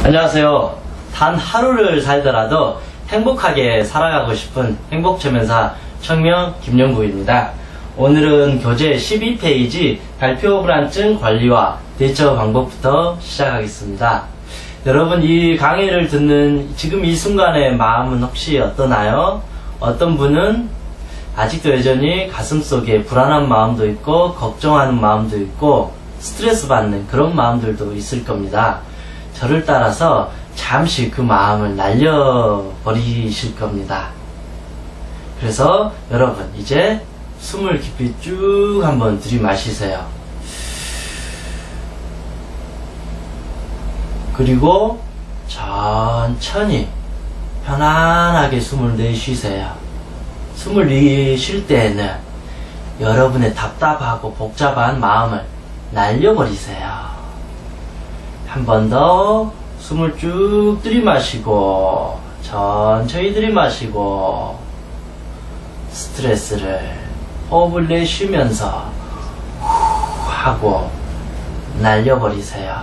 안녕하세요. 단 하루를 살더라도 행복하게 살아가고 싶은 행복초면사 청명 김영국입니다. 오늘은 교재 12페이지 발표 불안증 관리와 대처 방법부터 시작하겠습니다. 여러분, 이 강의를 듣는 지금 이 순간의 마음은 혹시 어떠나요? 어떤 분은 아직도 여전히 가슴속에 불안한 마음도 있고 걱정하는 마음도 있고 스트레스 받는 그런 마음들도 있을 겁니다. 저를 따라서 잠시 그 마음을 날려버리실 겁니다. 그래서 여러분, 이제 숨을 깊이 쭉 한번 들이마시세요. 그리고 천천히 편안하게 숨을 내쉬세요. 숨을 내쉴 때에는 여러분의 답답하고 복잡한 마음을 날려버리세요. 한 번 더 숨을 쭉 들이마시고 천천히 들이마시고 스트레스를 호흡을 내쉬면서 후 하고 날려버리세요.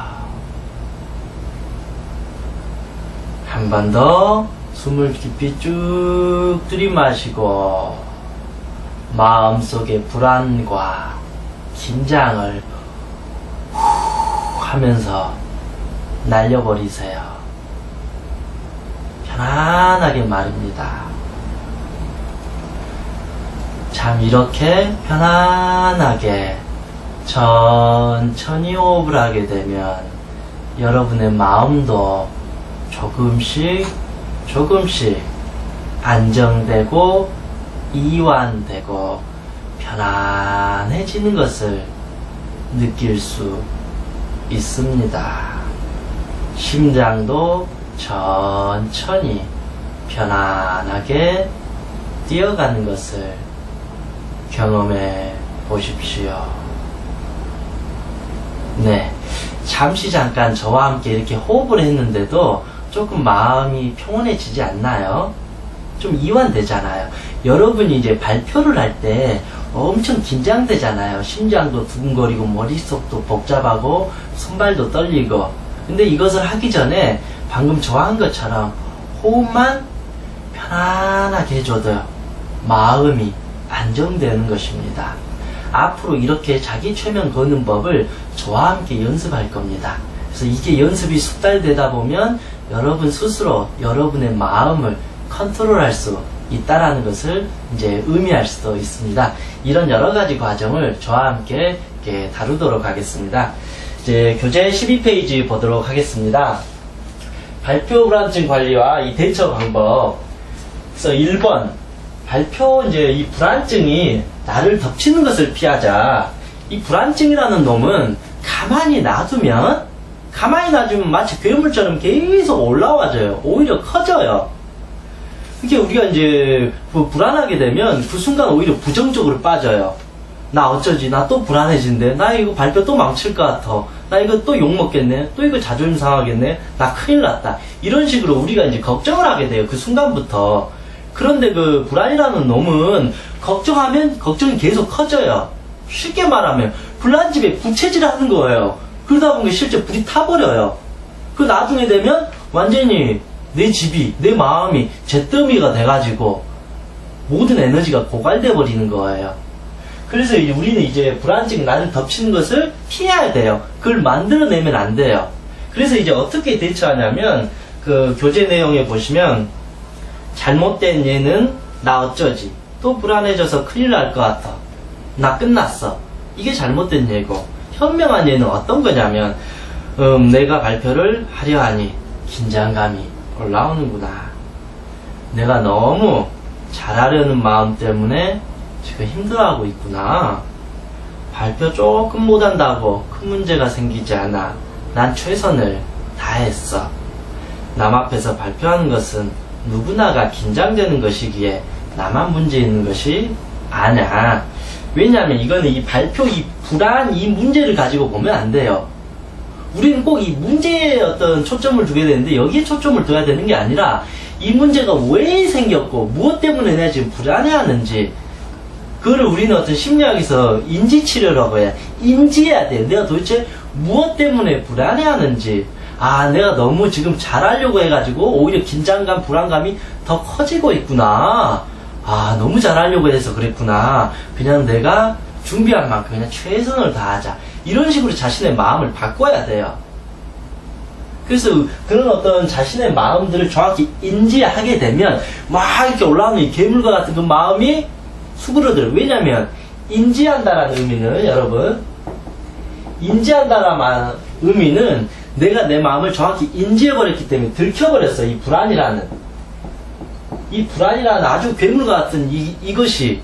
한 번 더 숨을 깊이 쭉 들이마시고 마음속의 불안과 긴장을 후 하면서 날려버리세요. 편안하게 말입니다. 참, 이렇게 편안하게 천천히 호흡을 하게 되면 여러분의 마음도 조금씩 안정되고 이완되고 편안해지는 것을 느낄 수 있습니다. 심장도 천천히 편안하게 뛰어가는 것을 경험해 보십시오. 네, 잠깐 저와 함께 이렇게 호흡을 했는데도 조금 마음이 평온해지지 않나요? 좀 이완되잖아요. 여러분이 이제 발표를 할 때 엄청 긴장되잖아요. 심장도 두근거리고 머릿속도 복잡하고 손발도 떨리고. 근데 이것을 하기 전에 방금 저와 한 것처럼 호흡만 편안하게 해줘도 마음이 안정되는 것입니다. 앞으로 이렇게 자기 최면 거는 법을 저와 함께 연습할 겁니다. 그래서 이게 연습이 숙달되다 보면 여러분 스스로 여러분의 마음을 컨트롤할 수 있다라는 것을 이제 의미할 수도 있습니다. 이런 여러 가지 과정을 저와 함께 이렇게 다루도록 하겠습니다. 이제 교재 12페이지 보도록 하겠습니다. 발표 불안증 관리와 이 대처 방법. 그래서 1번, 발표 이제 이 불안증이 나를 덮치는 것을 피하자. 이 불안증이라는 놈은 가만히 놔두면 마치 괴물처럼 계속 올라와져요. 오히려 커져요. 이게 우리가 이제 불안하게 되면 그 순간 오히려 부정적으로 빠져요. 나 어쩌지? 나 또 불안해진대. 나 이거 발표 또 망칠 것 같아. 나 이거 또 욕먹겠네. 또 이거 자존심 상하겠네. 나 큰일 났다. 이런 식으로 우리가 이제 걱정을 하게 돼요. 그 순간부터. 그런데 그 불안이라는 놈은 걱정하면 걱정이 계속 커져요. 쉽게 말하면 불난집에 부채질 하는 거예요. 그러다 보니 실제 불이 타버려요. 그 나중에 되면 완전히 내 집이, 내 마음이 잿더미가 돼가지고 모든 에너지가 고갈돼 버리는 거예요. 그래서 이제 우리는 이제 불안증 나를 덮치는 것을 피해야 돼요. 그걸 만들어내면 안 돼요. 그래서 이제 어떻게 대처하냐면 그 교재 내용에 보시면 잘못된 예는 나 어쩌지? 또 불안해져서 큰일 날 것 같아. 나 끝났어. 이게 잘못된 예고, 현명한 예는 어떤 거냐면 내가 발표를 하려 하니 긴장감이 올라오는구나. 내가 너무 잘하려는 마음 때문에 지금 힘들어하고 있구나. 발표 조금 못한다고 큰 문제가 생기지 않아. 난 최선을 다했어. 남 앞에서 발표하는 것은 누구나가 긴장되는 것이기에 나만 문제 있는 것이 아니야. 왜냐하면 이거는 이 발표, 이 불안, 이 문제를 가지고 보면 안 돼요. 우리는 꼭 이 문제에 어떤 초점을 두게 되는데 여기에 초점을 둬야 되는 게 아니라 이 문제가 왜 생겼고 무엇 때문에 내가 지금 불안해하는지, 그거를 우리는 어떤 심리학에서 인지치료라고 해야, 인지해야 돼. 내가 도대체 무엇 때문에 불안해하는지. 아, 내가 너무 지금 잘하려고 해가지고 오히려 긴장감, 불안감이 더 커지고 있구나. 아, 너무 잘하려고 해서 그랬구나. 그냥 내가 준비한 만큼 그냥 최선을 다하자. 이런 식으로 자신의 마음을 바꿔야 돼요. 그래서 그런 어떤 자신의 마음들을 정확히 인지하게 되면 막 이렇게 올라오는 이 괴물과 같은 그 마음이 수그러들어요. 왜냐면 인지한다라는 의미는, 여러분, 인지한다라는 의미는 내가 내 마음을 정확히 인지해버렸기 때문에 들켜버렸어. 이 불안이라는 아주 괴물과 같은 이것이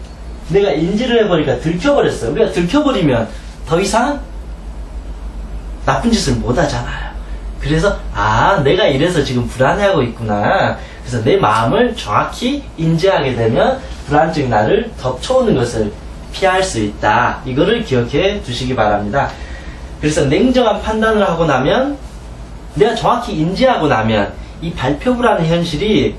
내가 인지를 해버리니까 들켜버렸어요. 우리가 들켜버리면 더 이상 나쁜 짓을 못 하잖아요. 그래서 아, 내가 이래서 지금 불안해하고 있구나. 그래서 내 마음을 정확히 인지하게 되면 불안증이 나를 덮쳐오는 것을 피할 수 있다. 이거를 기억해 두시기 바랍니다. 그래서 냉정한 판단을 하고 나면, 내가 정확히 인지하고 나면 이 발표부라는 현실이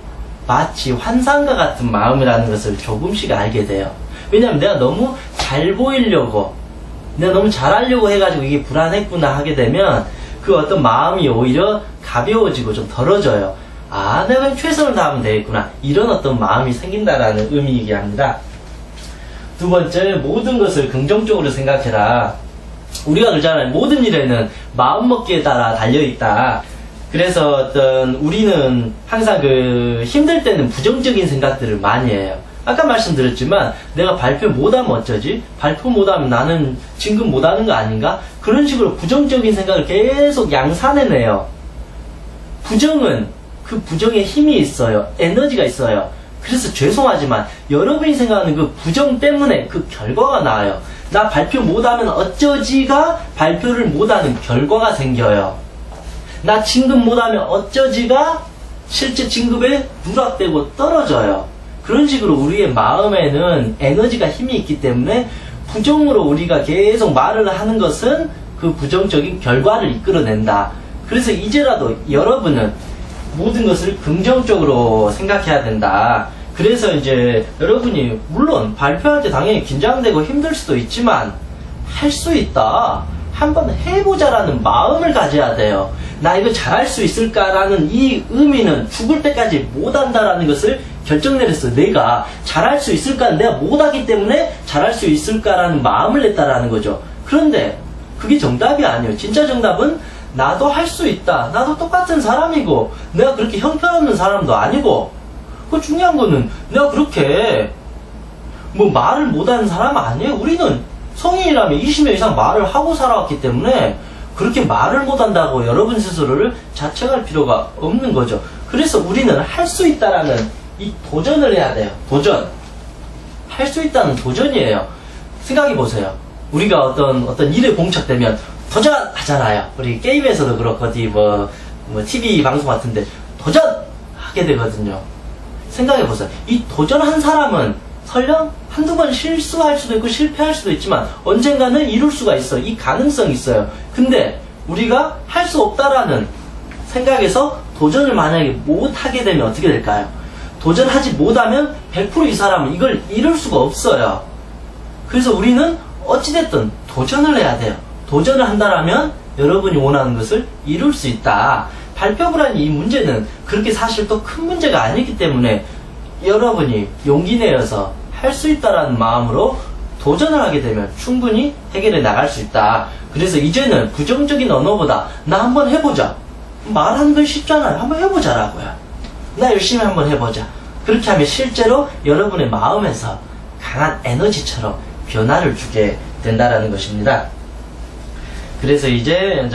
마치 환상과 같은 마음이라는 것을 조금씩 알게 돼요. 왜냐하면 내가 너무 잘 보이려고, 내가 너무 잘하려고 해가지고 이게 불안했구나 하게 되면 그 어떤 마음이 오히려 가벼워지고 좀 덜어져요. 아, 내가 그냥 최선을 다하면 되겠구나. 이런 어떤 마음이 생긴다라는 의미이긴 합니다. 두 번째, 모든 것을 긍정적으로 생각해라. 우리가 그러잖아요. 모든 일에는 마음먹기에 따라 달려있다. 그래서 어떤 우리는 항상 그 힘들 때는 부정적인 생각들을 많이 해요. 아까 말씀드렸지만 내가 발표 못하면 어쩌지? 발표 못하면 나는 진급 못하는 거 아닌가? 그런 식으로 부정적인 생각을 계속 양산해내요. 부정은 그 부정에 힘이 있어요. 에너지가 있어요. 그래서 죄송하지만 여러분이 생각하는 그 부정 때문에 그 결과가 나와요. 나 발표 못하면 어쩌지가 발표를 못하는 결과가 생겨요. 나 진급 못하면 어쩌지가 실제 진급에 누락되고 떨어져요. 그런 식으로 우리의 마음에는 에너지가 힘이 있기 때문에 부정으로 우리가 계속 말을 하는 것은 그 부정적인 결과를 이끌어낸다. 그래서 이제라도 여러분은 모든 것을 긍정적으로 생각해야 된다. 그래서 이제 여러분이 물론 발표할 때 당연히 긴장되고 힘들 수도 있지만 할 수 있다. 한번 해보자라는 마음을 가져야 돼요. 나 이거 잘할 수 있을까라는 이 의미는 죽을 때까지 못한다라는 것을 결정 내렸어. 내가 잘할 수 있을까? 내가 못하기 때문에 잘할 수 있을까라는 마음을 냈다라는 거죠. 그런데 그게 정답이 아니에요. 진짜 정답은 나도 할 수 있다. 나도 똑같은 사람이고 내가 그렇게 형편없는 사람도 아니고, 그 중요한 거는 내가 그렇게 뭐 말을 못하는 사람 아니에요. 우리는 성인이라면 20년 이상 말을 하고 살아왔기 때문에 그렇게 말을 못한다고 여러분 스스로를 자책할 필요가 없는 거죠. 그래서 우리는 할 수 있다라는 이 도전을 해야 돼요. 도전. 할 수 있다는 도전이에요. 생각해 보세요. 우리가 어떤 일에 봉착되면 도전하잖아요. 우리 게임에서도 그렇고 어디 뭐 TV 방송 같은데 도전하게 되거든요. 생각해 보세요. 이 도전한 사람은 설령 한두 번 실수할 수도 있고 실패할 수도 있지만 언젠가는 이룰 수가 있어요. 이 가능성이 있어요. 근데 우리가 할 수 없다라는 생각에서 도전을 만약에 못하게 되면 어떻게 될까요? 도전하지 못하면 100% 이 사람은 이걸 이룰 수가 없어요. 그래서 우리는 어찌됐든 도전을 해야 돼요. 도전을 한다라면 여러분이 원하는 것을 이룰 수 있다. 발표부라는 이 문제는 그렇게 사실 또 큰 문제가 아니기 때문에 여러분이 용기 내어서 할 수 있다라는 마음으로 도전을 하게 되면 충분히 해결해 나갈 수 있다. 그래서 이제는 부정적인 언어보다 나 한번 해보자. 말하는 건 쉽잖아요. 한번 해보자라고요. 나 열심히 한번 해보자. 그렇게 하면 실제로 여러분의 마음에서 강한 에너지처럼 변화를 주게 된다라는 것입니다. 그래서 이제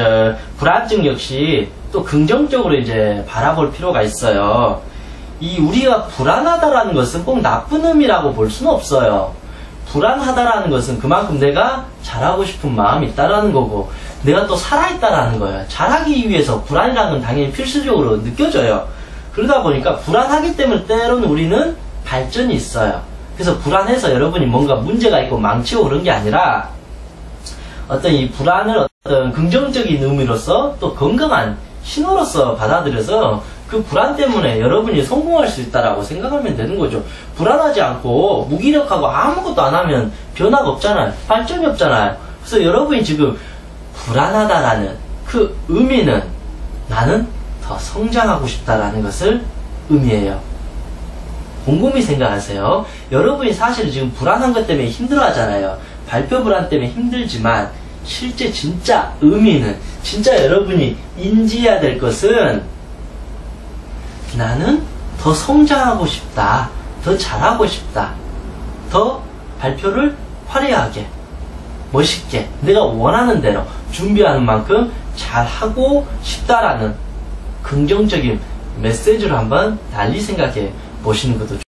불안증 역시 또 긍정적으로 이제 바라볼 필요가 있어요. 이 우리가 불안하다라는 것은 꼭 나쁜 의미라고 볼 수는 없어요. 불안하다라는 것은 그만큼 내가 잘하고 싶은 마음이 있다라는 거고 내가 또 살아있다라는 거예요. 잘하기 위해서 불안이라는 건 당연히 필수적으로 느껴져요. 그러다 보니까 불안하기 때문에 때로는 우리는 발전이 있어요. 그래서 불안해서 여러분이 뭔가 문제가 있고 망치고 그런 게 아니라 어떤 이 불안을 어떤 긍정적인 의미로서 또 건강한 신호로서 받아들여서 그 불안 때문에 여러분이 성공할 수 있다라고 생각하면 되는 거죠. 불안하지 않고 무기력하고 아무것도 안 하면 변화가 없잖아요. 발전이 없잖아요. 그래서 여러분이 지금 불안하다라는 그 의미는 나는 더 성장하고 싶다라는 것을 의미해요. 곰곰이 생각하세요. 여러분이 사실 지금 불안한 것 때문에 힘들어 하잖아요. 발표 불안 때문에 힘들지만 실제 진짜 의미는, 진짜 여러분이 인지해야 될 것은 나는 더 성장하고 싶다. 더 잘하고 싶다. 더 발표를 화려하게, 멋있게, 내가 원하는 대로 준비하는 만큼 잘하고 싶다라는 긍정적인 메시지로 한번 달리 생각해 보시는 것도